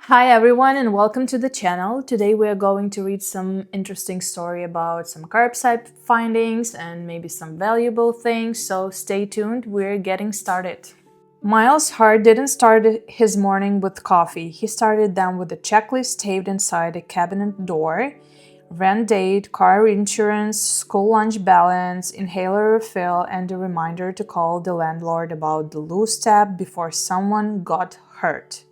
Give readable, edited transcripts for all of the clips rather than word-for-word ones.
Hi everyone and welcome to the channel. Today we are going to read some interesting story about some curbside findings and maybe some valuable things, so stay tuned, we're getting started. Miles Hart didn't start his morning with coffee. He started them with a checklist taped inside a cabinet door. Rent date, car insurance, school lunch balance, inhaler refill, and a reminder to call the landlord about the loose tap before someone got hurt.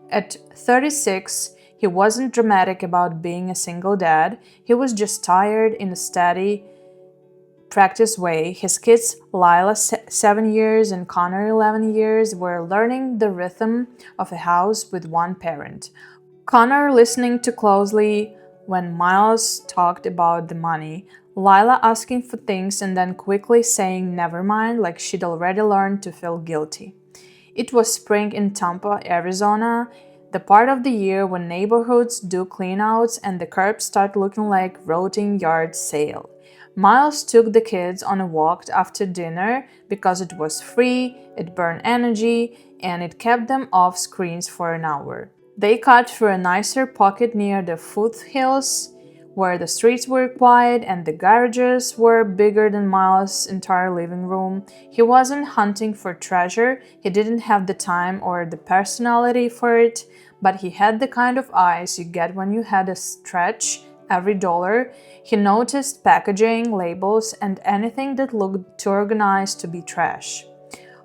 At 36, he wasn't dramatic about being a single dad. He was just tired in a steady, practice way. His kids, Lila, 7 years, and Connor, 11 years, were learning the rhythm of a house with one parent. Connor listening too closely when Miles talked about the money, Lila asking for things and then quickly saying never mind like she'd already learned to feel guilty. It was spring in Tempe, Arizona, the part of the year when neighborhoods do cleanouts and the curbs start looking like rotting yard sale. Miles took the kids on a walk after dinner because it was free, it burned energy, and it kept them off screens for an hour. They cut through a nicer pocket near the foothills, where the streets were quiet and the garages were bigger than Miles' entire living room. He wasn't hunting for treasure, he didn't have the time or the personality for it, but he had the kind of eyes you get when you had to stretch every dollar. He noticed packaging, labels, and anything that looked too organized to be trash.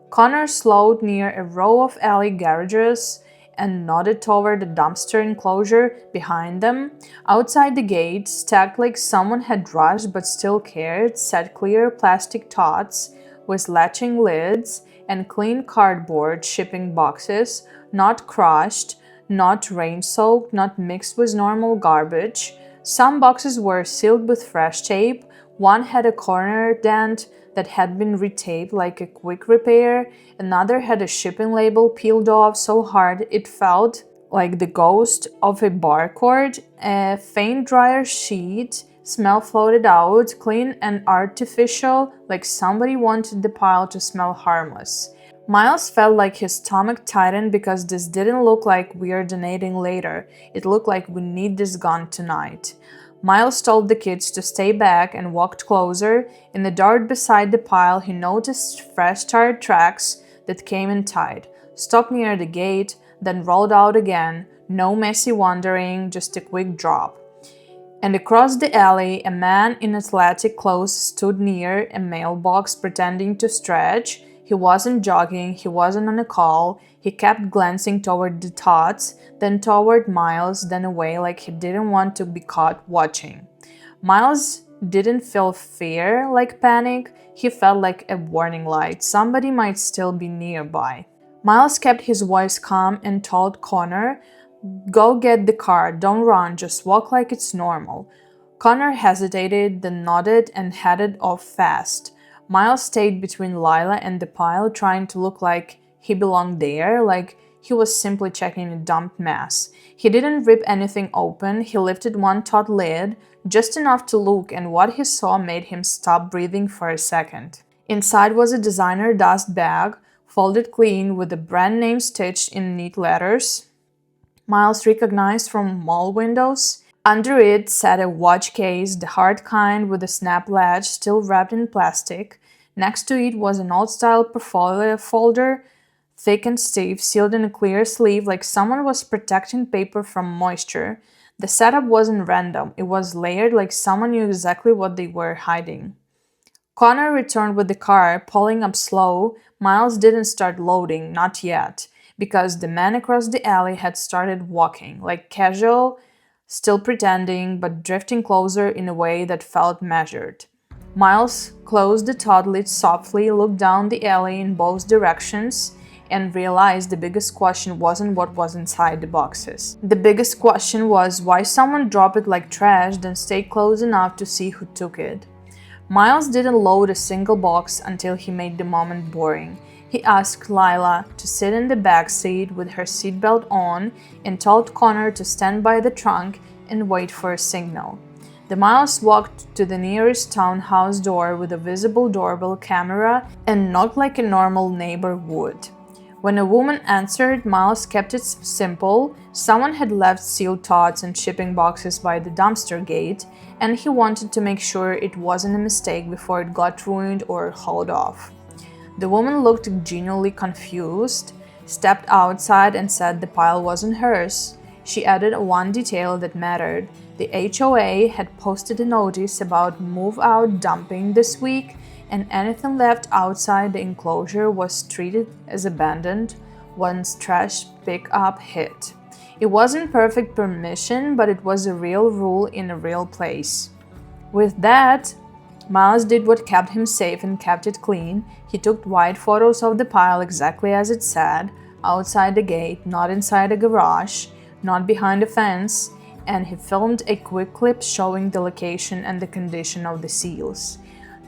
Connor slowed near a row of alley garages and nodded toward the dumpster enclosure behind them. Outside the gate, stacked like someone had rushed but still cared, sat clear plastic totes with latching lids and clean cardboard shipping boxes, not crushed, not rain-soaked, not mixed with normal garbage. Some boxes were sealed with fresh tape. One had a corner dent that had been retaped like a quick repair. Another had a shipping label peeled off so hard it felt like the ghost of a barcode. A faint dryer sheet smell floated out, clean and artificial, like somebody wanted the pile to smell harmless. Miles felt like his stomach tightened because this didn't look like we're donating later. It looked like we need this gone tonight. Miles told the kids to stay back and walked closer. In the dirt beside the pile, he noticed fresh tire tracks that came in tight, stopped near the gate, then rolled out again. No messy wandering, just a quick drop. And across the alley, a man in athletic clothes stood near a mailbox pretending to stretch. He wasn't jogging, he wasn't on a call. He kept glancing toward the tots, then toward Miles, then away like he didn't want to be caught watching. Miles didn't feel fear like panic, he felt like a warning light. Somebody might still be nearby. Miles kept his voice calm and told Connor, "Go get the car, don't run, just walk like it's normal." Connor hesitated, then nodded and headed off fast. Miles stayed between Lila and the pile, trying to look like he belonged there, like he was simply checking a dumped mess. He didn't rip anything open, he lifted one tot lid, just enough to look, and what he saw made him stop breathing for a second. Inside was a designer dust bag, folded clean with the brand name stitched in neat letters Miles recognized from mall windows. Under it sat a watch case, the hard kind with a snap latch still wrapped in plastic. Next to it was an old-style portfolio folder, thick and stiff, sealed in a clear sleeve like someone was protecting paper from moisture. The setup wasn't random, it was layered like someone knew exactly what they were hiding. Connor returned with the car, pulling up slow. Miles didn't start loading, not yet, because the man across the alley had started walking, like casual, still pretending, but drifting closer in a way that felt measured. Miles closed the tot lid softly, looked down the alley in both directions, and realized the biggest question wasn't what was inside the boxes. The biggest question was why someone dropped it like trash, then stayed close enough to see who took it. Miles didn't load a single box until he made the moment boring. He asked Lila to sit in the back seat with her seatbelt on and told Connor to stand by the trunk and wait for a signal. The Miles walked to the nearest townhouse door with a visible doorbell camera and knocked like a normal neighbor would. When a woman answered, Miles kept it simple. Someone had left sealed tots and shipping boxes by the dumpster gate, and he wanted to make sure it wasn't a mistake before it got ruined or hauled off. The woman looked genuinely confused, stepped outside and said the pile wasn't hers. She added one detail that mattered. The HOA had posted a notice about move-out dumping this week, and anything left outside the enclosure was treated as abandoned once trash pickup hit. It wasn't perfect permission, but it was a real rule in a real place. With that, Miles did what kept him safe and kept it clean. He took wide photos of the pile exactly as it said, outside the gate, not inside a garage, not behind a fence, and he filmed a quick clip showing the location and the condition of the seals.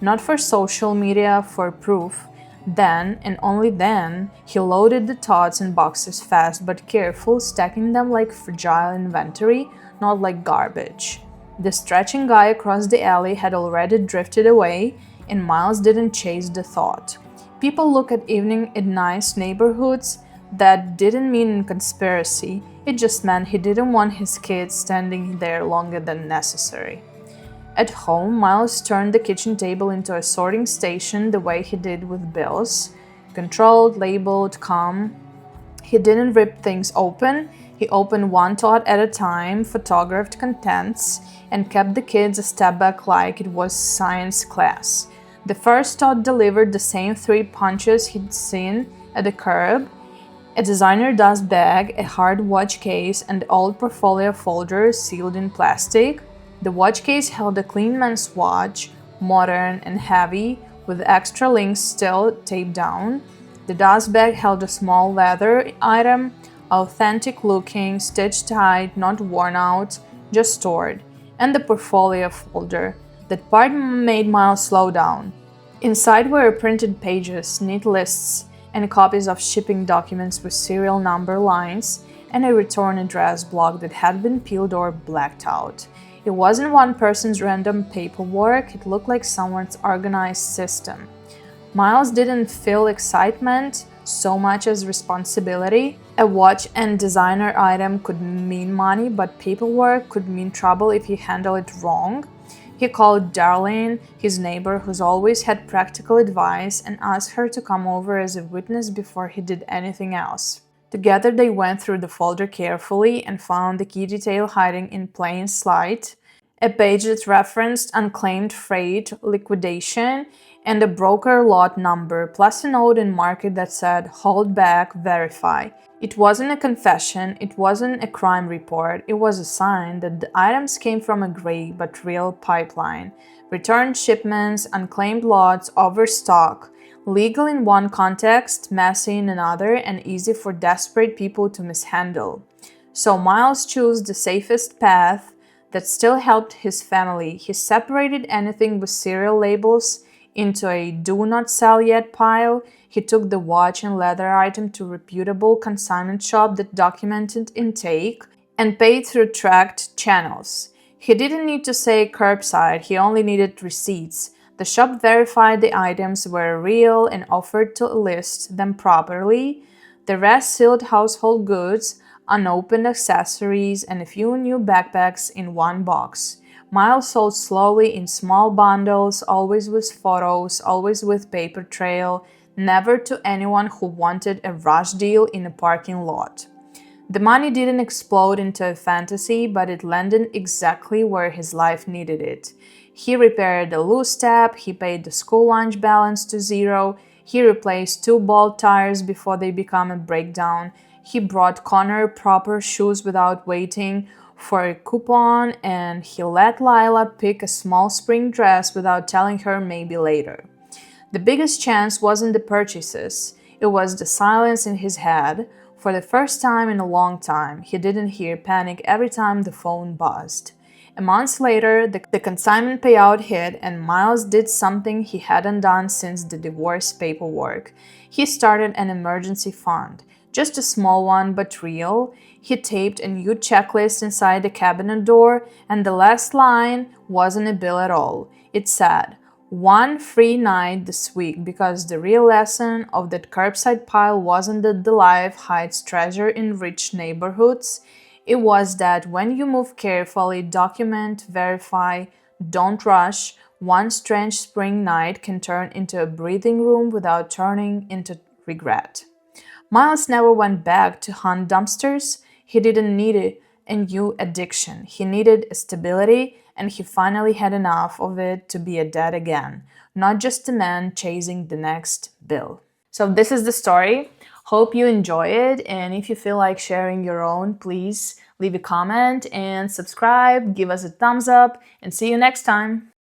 Not for social media, for proof. Then, and only then, he loaded the tots in boxes fast but careful, stacking them like fragile inventory, not like garbage. The stretching guy across the alley had already drifted away, and Miles didn't chase the thought. People look at evening in nice neighborhoods. That didn't mean conspiracy, it just meant he didn't want his kids standing there longer than necessary. At home, Miles turned the kitchen table into a sorting station the way he did with bills. Controlled, labeled, calm. He didn't rip things open. He opened one tot at a time, photographed contents, and kept the kids a step back like it was science class. The first tot delivered the same 3 punches he'd seen at the curb: a designer dust bag, a Hart watch case, and old portfolio folder sealed in plastic. The watch case held a clean man's watch, modern and heavy, with extra links still taped down. The dust bag held a small leather item, authentic looking, stitched tight, not worn out, just stored. And the portfolio folder. That part made Miles slow down. Inside were printed pages, neat lists, and copies of shipping documents with serial number lines, and a return address block that had been peeled or blacked out. It wasn't one person's random paperwork, it looked like someone's organized system. Miles didn't feel excitement so much as responsibility. A watch and designer item could mean money, but paperwork could mean trouble if he handled it wrong. He called Darlene, his neighbor who's always had practical advice, and asked her to come over as a witness before he did anything else. Together they went through the folder carefully and found the key detail hiding in plain sight: a page that referenced unclaimed freight liquidation and a broker lot number, plus a note in market that said "Hold back, verify." It wasn't a confession, it wasn't a crime report, it was a sign that the items came from a gray but real pipeline. Returned shipments, unclaimed lots, overstock. Legal in one context, messy in another, and easy for desperate people to mishandle. So Miles chose the safest path that still helped his family. He separated anything with serial labels into a "do not sell yet" pile. He took the watch and leather item to a reputable consignment shop that documented intake and paid through tracked channels. He didn't need to say curbside, he only needed receipts. The shop verified the items were real and offered to list them properly. The rest sealed household goods, unopened accessories, and a few new backpacks in one box. Miles sold slowly in small bundles, always with photos, always with paper trail, never to anyone who wanted a rush deal in a parking lot. The money didn't explode into a fantasy, but it landed exactly where his life needed it. He repaired a loose tap, he paid the school lunch balance to zero, he replaced 2 bald tires before they become a breakdown, he brought Connor proper shoes without waiting for a coupon, and he let Lila pick a small spring dress without telling her maybe later. The biggest chance wasn't the purchases, it was the silence in his head. For the first time in a long time, he didn't hear panic every time the phone buzzed. A month later, the consignment payout hit, and Miles did something he hadn't done since the divorce paperwork. He started an emergency fund. Just a small one, but real. He taped a new checklist inside the cabinet door, and the last line wasn't a bill at all. It said, one free night this week, because the real lesson of that curbside pile wasn't that the life hides treasure in rich neighborhoods. It was that when you move carefully, document, verify, don't rush, one strange spring night can turn into a breathing room without turning into regret. Miles never went back to hunt dumpsters. He didn't need a new addiction. He needed a stability, and he finally had enough of it to be a dad again, not just a man chasing the next bill. So, this is the story. Hope you enjoy it, and if you feel like sharing your own, please leave a comment and subscribe, give us a thumbs up, and see you next time.